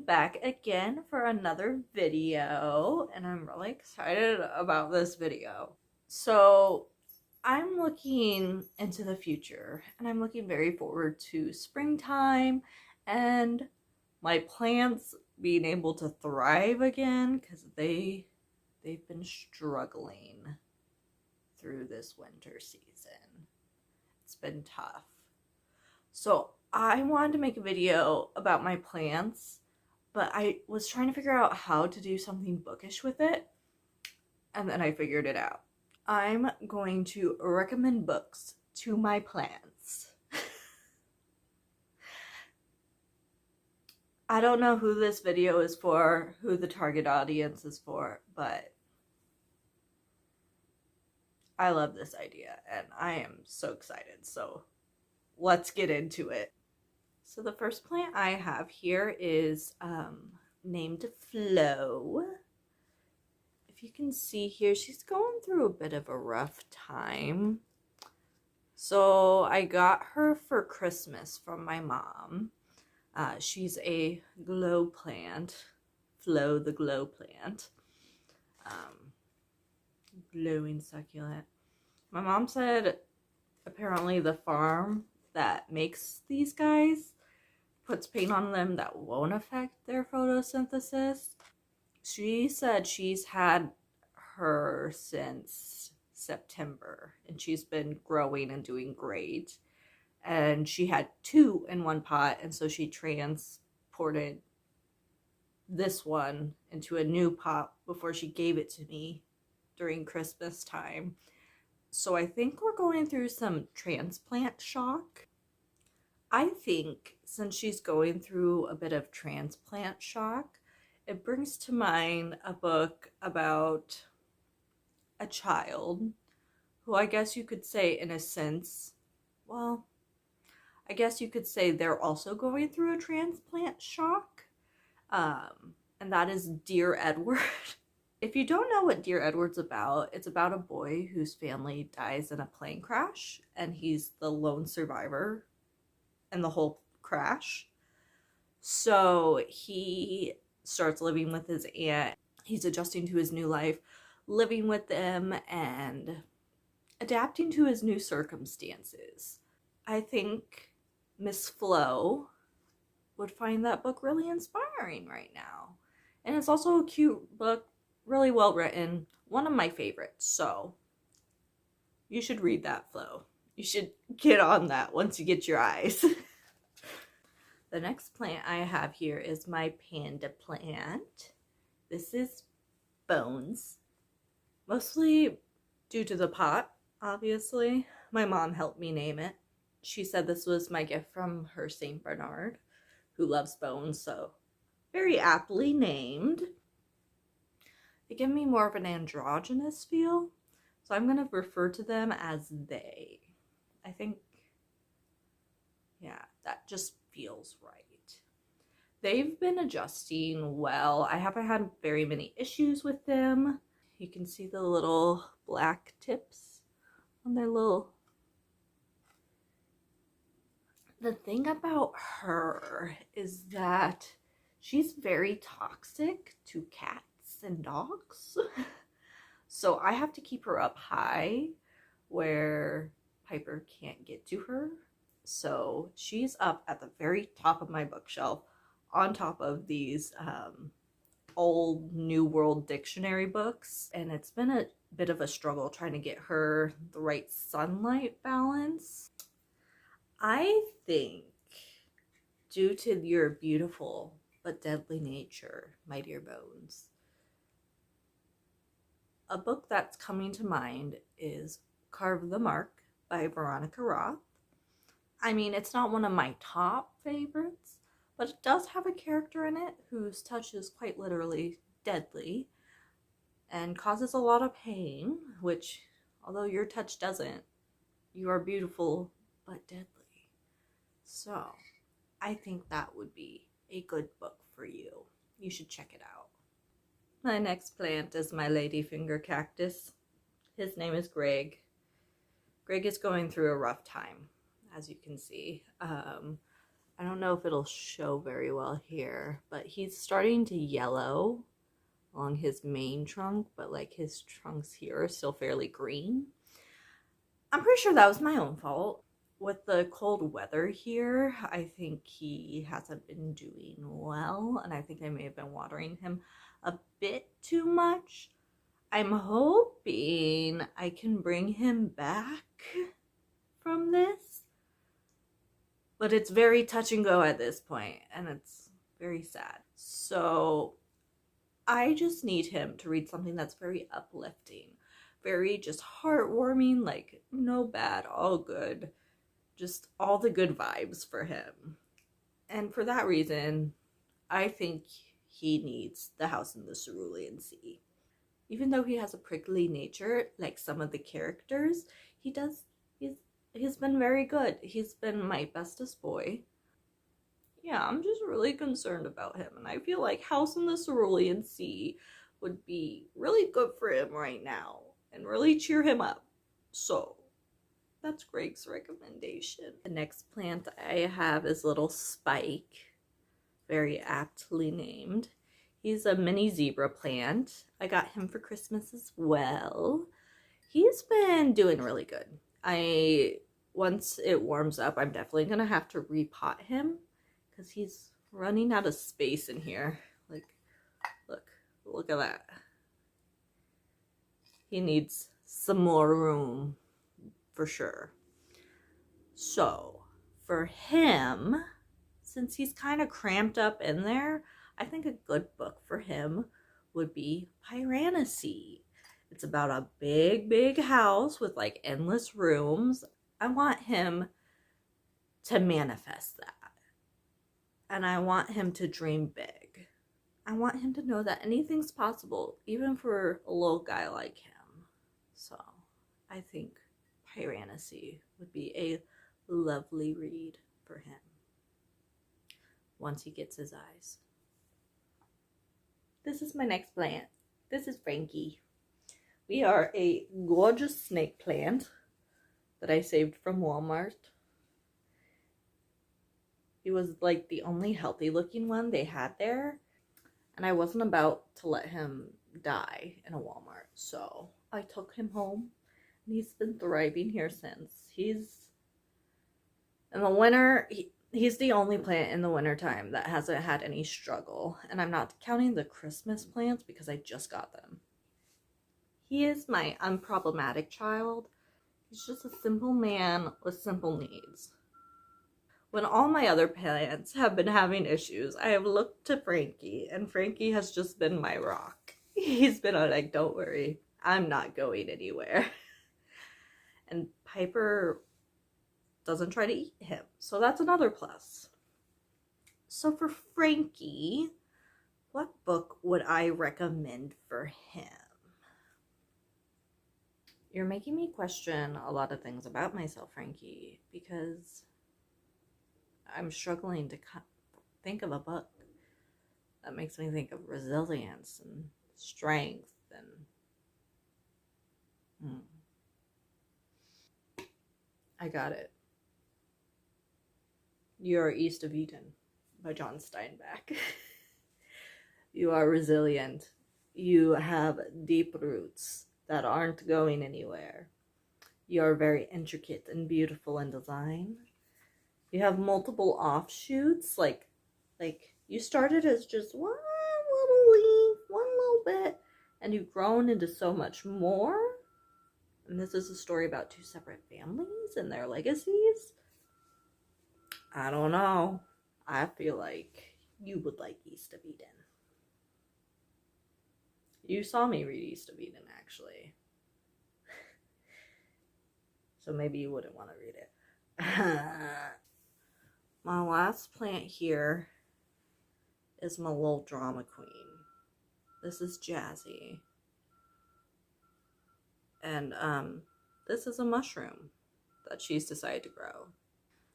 back again for another video, and I'm really excited about this video. So I'm looking into the future, and I'm looking very forward to springtime and my plants being able to thrive again, because they've been struggling through this winter season. It's been tough. So I wanted to make a video about my plants, but I was trying to figure out how to do something bookish with it, and then I figured it out. I'm going to recommend books to my plants. I don't know who this video is for, who the target audience is for, but I love this idea and I am so excited. So let's get into it. So the first plant I have here is named Flo. If you can see here, she's going through a bit of a rough time. So I got her for Christmas from my mom. She's a glow plant, Flo the glow plant, glowing succulent. My mom said apparently the farm that makes these guys puts paint on them that won't affect their photosynthesis. She said she's had her since September and she's been growing and doing great. And she had 2 in one pot, and so she transported this one into a new pot before she gave it to me during Christmas time. So I think we're going through some transplant shock. I think since she's going through a bit of transplant shock, it brings to mind a book about a child who, I guess you could say in a sense, well, I guess you could say they're also going through a transplant shock, and that is Dear Edward. If you don't know what Dear Edward's about, it's about a boy whose family dies in a plane crash, and he's the lone survivor in the whole crash. So he starts living with his aunt. He's adjusting to his new life, living with them, and adapting to his new circumstances. I think Miss Flo would find that book really inspiring right now. And it's also a cute book, really well written, one of my favorites. So you should read that, Flo. You should get on that once you get your eyes. The next plant I have here is my panda plant. This is Bones, mostly due to the pot, obviously. My mom helped me name it. She said this was my gift from her St. Bernard, who loves bones, so very aptly named. They give me more of an androgynous feel, so I'm going to refer to them as they. I think, yeah, that just feels right. They've been adjusting well. I haven't had very many issues with them. You can see the little black tips on their little... The thing about her is that she's very toxic to cats and dogs. So I have to keep her up high where Piper can't get to her. So she's up at the very top of my bookshelf on top of these old New World Dictionary books. And it's been a bit of a struggle trying to get her the right sunlight balance. I think, due to your beautiful but deadly nature, my dear Bones, a book that's coming to mind is Carve the Mark by Veronica Roth. I mean, it's not one of my top favorites, but it does have a character in it whose touch is quite literally deadly and causes a lot of pain, which, although your touch doesn't, you are beautiful but deadly. So, I think that would be a good book for you. You should check it out. My next plant is my ladyfinger cactus. His name is Greg. Greg is going through a rough time, as you can see. I don't know if it'll show very well here, but he's starting to yellow along his main trunk, but like his trunks here are still fairly green. I'm pretty sure that was my own fault. With the cold weather here, I think he hasn't been doing well, and I think I may have been watering him a bit too much. I'm hoping I can bring him back from this, but it's very touch and go at this point, and it's very sad. So I just need him to read something that's very uplifting, very just heartwarming, like no bad, all good, just all the good vibes for him. And for that reason, I think he needs The House in the Cerulean Sea. Even though he has a prickly nature, like some of the characters, he's been very good. He's been my bestest boy. Yeah, I'm just really concerned about him, and I feel like House in the Cerulean Sea would be really good for him right now and really cheer him up. So that's Greg's recommendation. The next plant I have is little Spike, very aptly named. He's a mini zebra plant. I got him for Christmas as well. He's been doing really good. Once it warms up, I'm definitely gonna have to repot him because he's running out of space in here. Like, look at that. He needs some more room for sure. So for him, since he's kind of cramped up in there, I think a good book for him would be Piranesi. It's about a big house with like endless rooms. I want him to manifest that. And I want him to dream big. I want him to know that anything's possible, even for a little guy like him. So I think Piranesi would be a lovely read for him once he gets his eyes. This is my next plant. This is Frankie. We are a gorgeous snake plant that I saved from Walmart. He was like the only healthy looking one they had there, and I wasn't about to let him die in a Walmart, so I took him home, and he's been thriving here since. He's in the winter, he's the only plant in the wintertime that hasn't had any struggle, and I'm not counting the Christmas plants because I just got them. He is my unproblematic child. He's just a simple man with simple needs. When all my other plants have been having issues, I have looked to Frankie, and Frankie has just been my rock. He's been like, don't worry, I'm not going anywhere. And Piper doesn't try to eat him, so that's another plus. So for Frankie, what book would I recommend for him? You're making me question a lot of things about myself, Frankie, because I'm struggling to think of a book that makes me think of resilience and strength and I got it. You Are East of Eden by John Steinbeck. You are resilient. You have deep roots that aren't going anywhere. You are very intricate and beautiful in design. You have multiple offshoots, like you started as just one little leaf, one little bit, and you've grown into so much more. And this is a story about two separate families and their legacies. I don't know. I feel like you would like East of Eden. You saw me read East of Eden, actually. So maybe you wouldn't want to read it. My last plant here is my little drama queen. This is Jazzy. And this is a mushroom that she's decided to grow.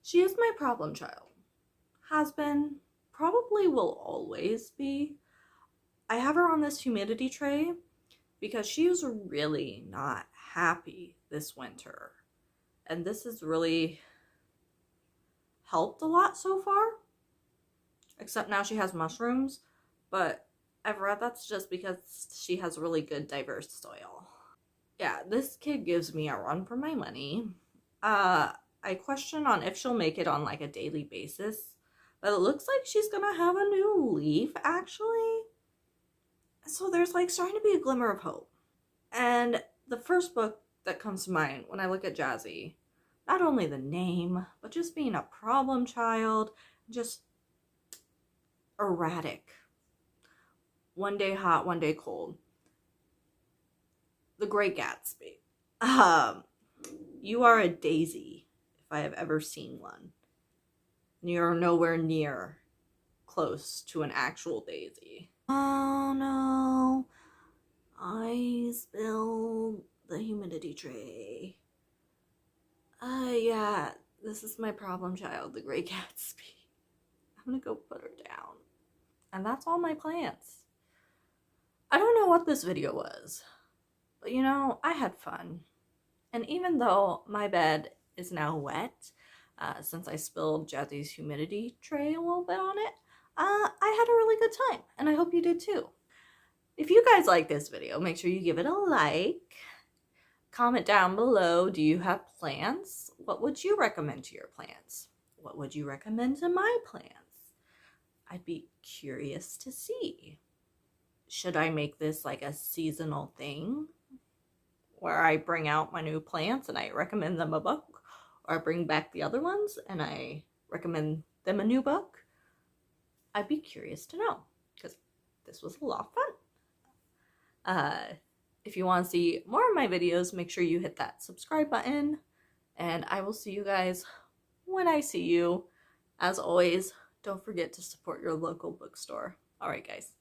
She is my problem child. Has been, probably will always be. I have her on this humidity tray because she is really not happy this winter. And this is really, helped a lot so far. Except now she has mushrooms, but I've read that's just because she has really good diverse soil. Yeah, this kid gives me a run for my money. I question on if she'll make it on like a daily basis, but it looks like she's gonna have a new leaf actually. So there's like starting to be a glimmer of hope. And the first book that comes to mind when I look at Jazzy, not only the name, but just being a problem child, just erratic. One day hot, one day cold. The Great Gatsby. You are a daisy, if I have ever seen one. You're nowhere near close to an actual daisy. Oh no, I spilled the humidity tray. Yeah, this is my problem child, the Great Gatsby. I'm gonna go put her down. And that's all my plants. I don't know what this video was, but you know, I had fun. And even though my bed is now wet, since I spilled Jazzy's humidity tray a little bit on it, I had a really good time, and I hope you did too. If you guys like this video, make sure you give it a like. Comment down below, do you have plants? What would you recommend to your plants? What would you recommend to my plants? I'd be curious to see. Should I make this like a seasonal thing where I bring out my new plants and I recommend them a book, or I bring back the other ones and I recommend them a new book? I'd be curious to know, because this was a lot of fun. If you want to see more of my videos, make sure you hit that subscribe button, and I will see you guys when I see you. As always, don't forget to support your local bookstore. All right, guys.